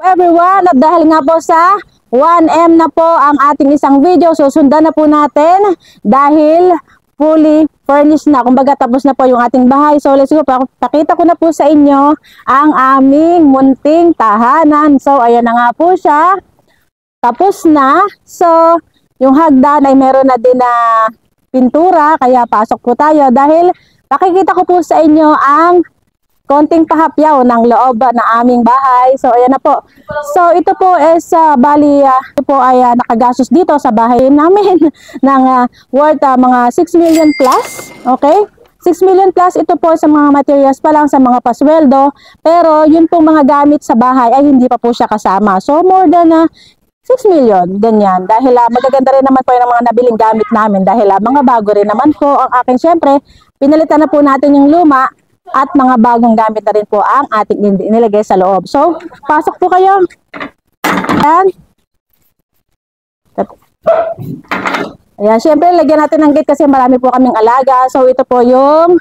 Everyone, at dahil nga po sa 1M na po ang ating isang video, susundan na po natin dahil fully furnished na. Kumbaga tapos na po yung ating bahay. So let's go, pakita ko na po sa inyo ang aming munting tahanan. So ayan na nga po siya. Tapos na. So yung hagdan ay meron na din na pintura, kaya pasok po tayo dahil pakikita ko po sa inyo ang konting pahapyaw ng loob na aming bahay. So ayan na po. So ito po is bali ito po ay nakagastos dito sa bahay namin ng worth mga 6 million plus. Okay? 6 million plus ito po sa mga materials pa lang, sa mga pasweldo. Pero yun pong mga gamit sa bahay ay hindi pa po siya kasama. So more than 6 million, ganyan. Dahil magaganda rin naman po yung mga nabiling gamit namin dahil mga bago rin naman po ang akin. Syempre, pinalitan na po natin yung luma at mga bagong gamit na rin po ang ating inilagay sa loob. So, pasok po kayo. Ayan. Ayan, syempre, lagyan natin ng gate kasi marami po kaming alaga. So, ito po yung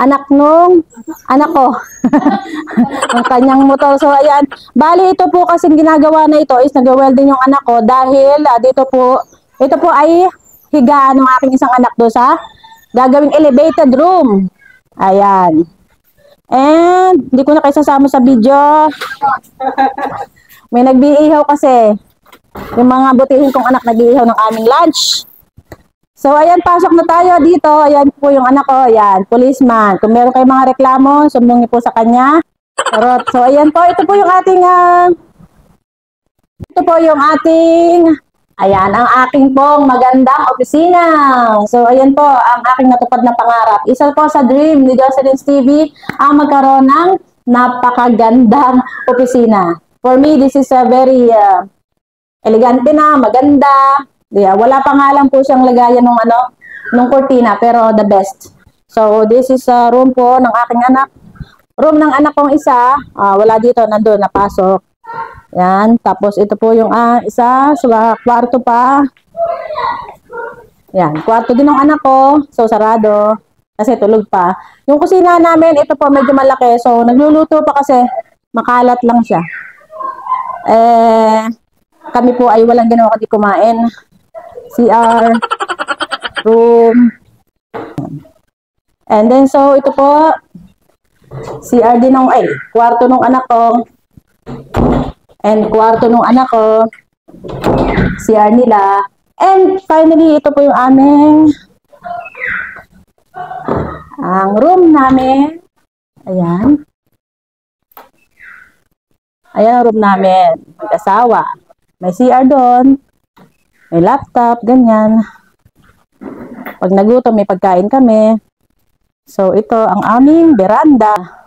anak nung anak ko. Ang kanyang motor. So, ayan. Bali, ito po kasing ginagawa na ito is nag-welding yung anak ko dahil dito po, ito po ay higaan ng aking isang anak do sa gagawing elevated room. Ayan. And, hindi ko na kayo sasama sa video. May nagbiihaw kasi. Yung mga butihin kong anak nag-iihaw ng aming lunch. So, ayan, pasok na tayo dito. Ayan po yung anak ko. Ayan, policeman. Kung meron kayong mga reklamo, sumbong niyo po sa kanya. So, ayan po. Ito po yung ating ayan, ang aking pong magandang opisina. So, ayan po, ang aking natupad na pangarap. Isa po sa dream ni Jocelyn's TV ang magkaroon ng napakagandang opisina. For me, this is a very elegante na, maganda. Yeah, wala pa nga lang po siyang lagayan nung cortina, pero the best. So, this is a room po ng aking anak. Room ng anak kong isa, wala dito, nandun, napasok. Yan, tapos ito po yung isa, kwarto pa. Yan, kwarto din ng anak ko. So, sarado. Kasi tulog pa. Yung kusina namin, ito po medyo malaki. So, nagluluto pa kasi makalat lang siya. Kami po ay walang ginawa kundi kumain. CR, room. And then, so, ito po, CR din ng, kwarto ng anak ko. And kwarto ng anak ko, CR nila. And finally, ito po yung aming ang room namin. Ayan. Ayan ang room namin. Mag-asawa. May CR doon. May laptop, ganyan. Pag nagutom, may pagkain kami. So, ito ang aming veranda.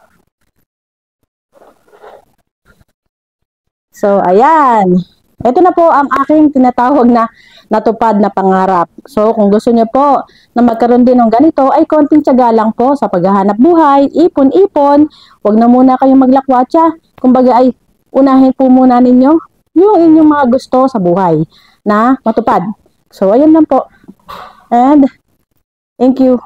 So, ayan. Ito na po ang aking tinatawag na natupad na pangarap. So, kung gusto niyo po na magkaroon din ng ganito, ay konting tiyaga lang po sa paghahanap buhay, ipon-ipon. Huwag na muna kayong maglakwatsa. Kumbaga ay unahin po muna ninyo yung inyong mga gusto sa buhay na matupad. So, ayan lang po. And, thank you.